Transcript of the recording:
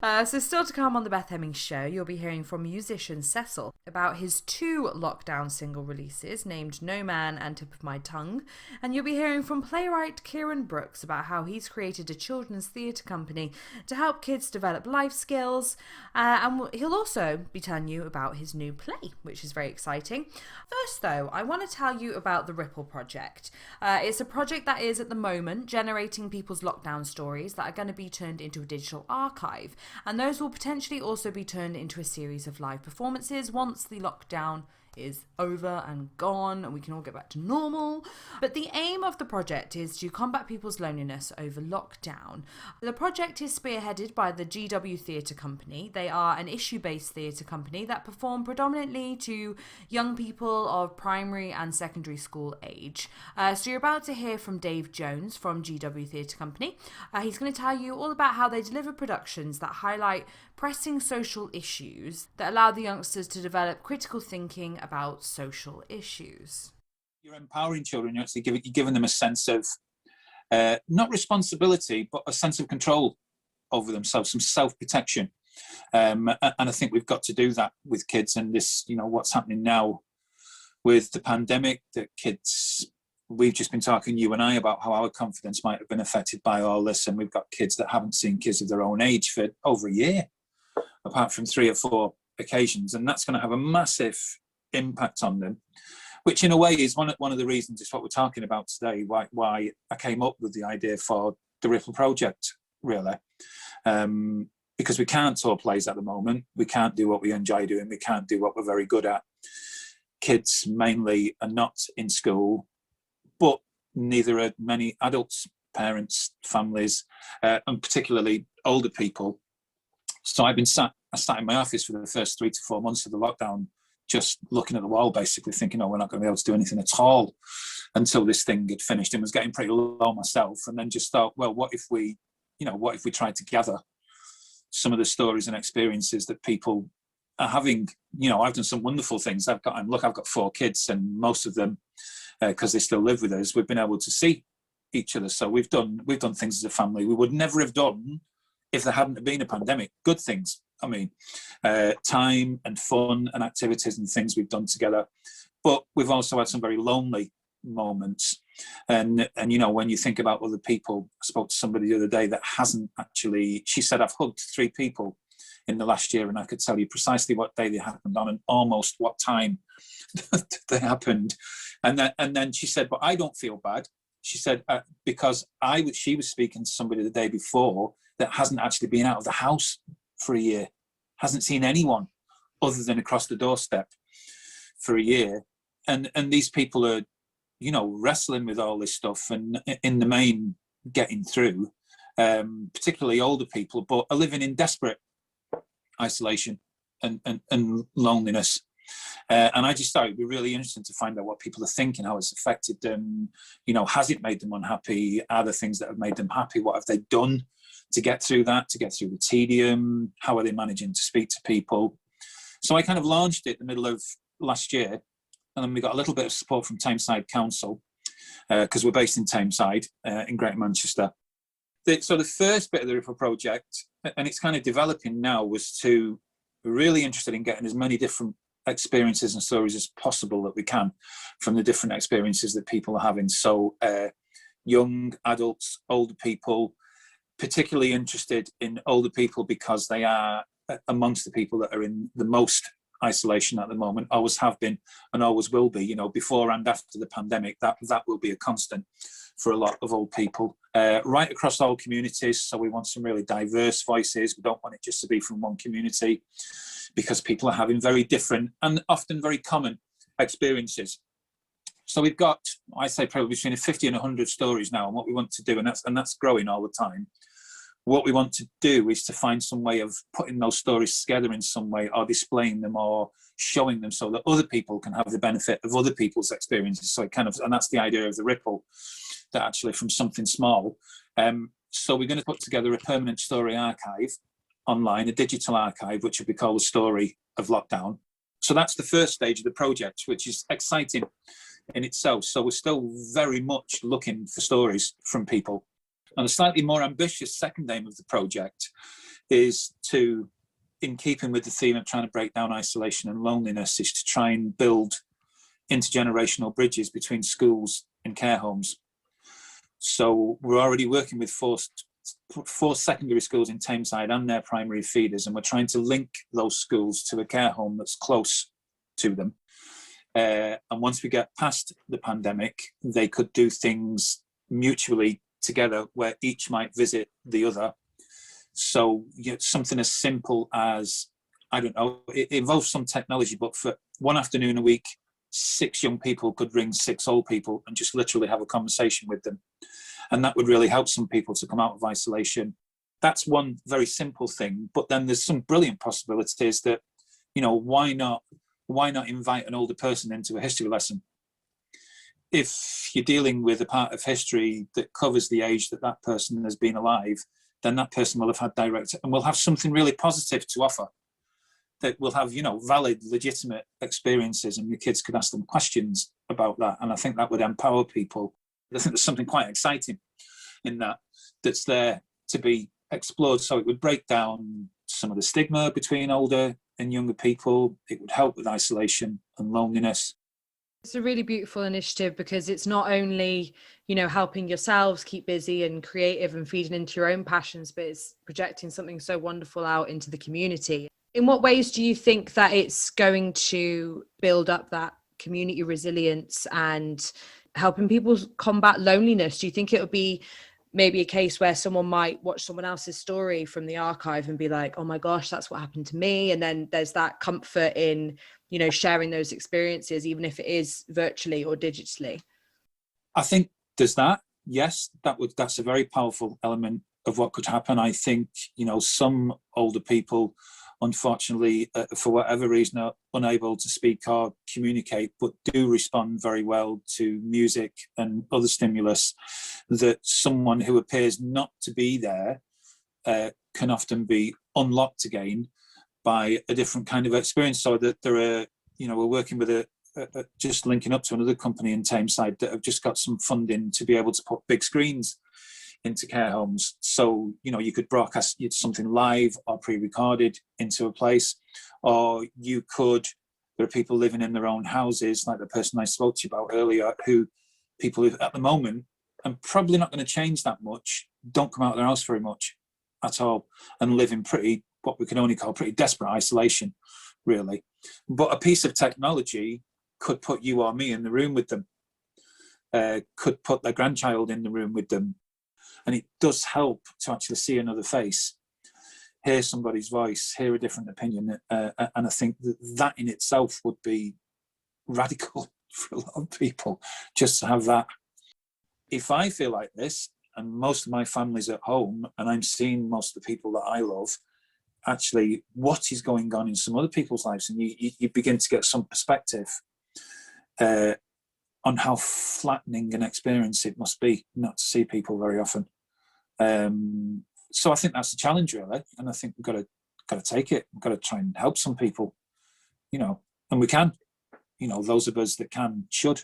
So still to come on the Beth Hemmings show, you'll be hearing from musician Cecil about his two lockdown single releases named No Man and Tip of My Tongue, and you'll be hearing from playwright Kieran Brooks about how he's created a children's theatre company to help kids develop life skills, and he'll also be telling you about his new play, which is very exciting. First though, I want to tell you about the Ripple Project. It's a project that is at the moment generating people's lockdown stories that are going to be turned into a digital archive. And those will potentially also be turned into a series of live performances once the lockdown is over and gone and we can all get back to normal. But the aim of the project is to combat people's loneliness over lockdown. The project is spearheaded by the GW Theatre Company. They are an issue-based theatre company that perform predominantly to young people of primary and secondary school age. So you're about to hear from Dave Jones from GW Theatre Company. He's going to tell you all about how they deliver productions that highlight pressing social issues that allow the youngsters to develop critical thinking about social issues. You're empowering children. You're actually giving them a sense of not responsibility, but a sense of control over themselves, some self-protection. And I think we've got to do that with kids. And this, what's happening now with the pandemic, that kids, we've just been talking, you and I, about how our confidence might have been affected by all this. And we've got kids that haven't seen kids of their own age for over a year, apart from 3 or 4 occasions. And that's going to have a massive impact on them, which in a way is one of the reasons it's what we're talking about today, why I came up with the idea for the Ripple Project, really. Because we can't tour plays at the moment. We can't do what we enjoy doing. We can't do what we're very good at. Kids mainly are not in school, but neither are many adults, parents, families, and particularly older people. So I sat in my office for the first 3 to 4 months of the lockdown, just looking at the wall, basically thinking, we're not going to be able to do anything at all until this thing had finished, and was getting pretty low myself. And then just thought, well, what if we tried to gather some of the stories and experiences that people are having? I've done some wonderful things. I've got 4 kids, and most of them, because they still live with us, we've been able to see each other. So we've done things as a family we would never have done if there hadn't been a pandemic. Good things. Time and fun and activities and things we've done together. But we've also had some very lonely moments. And when you think about other people, I spoke to somebody the other day that hasn't actually, she said, I've hugged 3 people in the last year, and I could tell you precisely what day they happened on and almost what time they happened. And then she said, but I don't feel bad. She said, because she was speaking to somebody the day before that hasn't actually been out of the house for a year, hasn't seen anyone other than across the doorstep for a year. And these people are, wrestling with all this stuff and in the main getting through, particularly older people, but are living in desperate isolation and loneliness. And I just thought it'd be really interesting to find out what people are thinking, how it's affected them. Has it made them unhappy? Are there things that have made them happy? What have they done to get through that, to get through the tedium? How are they managing to speak to people? So I kind of launched it in the middle of last year, and then we got a little bit of support from Tameside Council, because we're based in Tameside, in Greater Manchester. So the first bit of the Ripple Project, and it's kind of developing now, was to be really interested in getting as many different experiences and stories as possible that we can from the different experiences that people are having. So young adults, older people, particularly interested in older people because they are amongst the people that are in the most isolation at the moment, always have been and always will be. Before and after the pandemic, that will be a constant for a lot of old people, right across all communities. So we want some really diverse voices. We don't want it just to be from one community, because people are having very different and often very common experiences. So we've got, I say, probably between 50 and 100 stories now, and what we want to do, and that's growing all the time. What we want to do is to find some way of putting those stories together in some way, or displaying them, or showing them, so that other people can have the benefit of other people's experiences. So and that's the idea of the Ripple, that actually from something small. So we're going to put together a permanent story archive online, a digital archive, which will be called the Story of Lockdown. So that's the first stage of the project, which is exciting in itself. So we're still very much looking for stories from people. And a slightly more ambitious second aim of the project is to, in keeping with the theme of trying to break down isolation and loneliness, is to try and build intergenerational bridges between schools and care homes. So we're already working with four secondary schools in Tameside and their primary feeders, and we're trying to link those schools to a care home that's close to them. And once we get past the pandemic, they could do things mutually together where each might visit the other. So something as simple as, I don't know, it involves some technology, but for one afternoon a week, 6 young people could ring 6 old people and just literally have a conversation with them. And that would really help some people to come out of isolation. That's one very simple thing. But then there's some brilliant possibilities that, why not invite an older person into a history lesson? If you're dealing with a part of history that covers the age that that person has been alive, then that person will have had direct and will have something really positive to offer, that will have, valid, legitimate experiences, and the kids could ask them questions about that. And I think that would empower people. I think there's something quite exciting in that's there to be explored. So it would break down some of the stigma between older and younger people. It would help with isolation and loneliness. It's a really beautiful initiative because it's not only, helping yourselves keep busy and creative and feeding into your own passions, but it's projecting something so wonderful out into the community. In what ways do you think that it's going to build up that community resilience and helping people combat loneliness? Do you think it would be maybe a case where someone might watch someone else's story from the archive and be like, oh my gosh, that's what happened to me? And then there's that comfort in, sharing those experiences, even if it is virtually or digitally. I think there's that. Yes, that's a very powerful element of what could happen. I think, some older people, unfortunately, for whatever reason, are unable to speak or communicate, but do respond very well to music and other stimulus that someone who appears not to be there can often be unlocked again by a different kind of experience. So that there are, we're working with just linking up to another company in Tameside that have just got some funding to be able to put big screens into care homes. So, you could broadcast something live or pre-recorded into a place, or there are people living in their own houses, like the person I spoke to you about earlier, people who at the moment, and probably not going to change that much, don't come out of their house very much at all and live in what we can only call pretty desperate isolation, really. But a piece of technology could put you or me in the room with them, could put their grandchild in the room with them. And it does help to actually see another face, hear somebody's voice, hear a different opinion. And I think that in itself would be radical for a lot of people, just to have that. If I feel like this, and most of my family's at home, and I'm seeing most of the people that I love, actually what is going on in some other people's lives, and you begin to get some perspective on how flattening an experience it must be not to see people very often. So I think that's the challenge, really, and I think we've got to take it. We've got to try and help some people, and we can. Those of us that can should.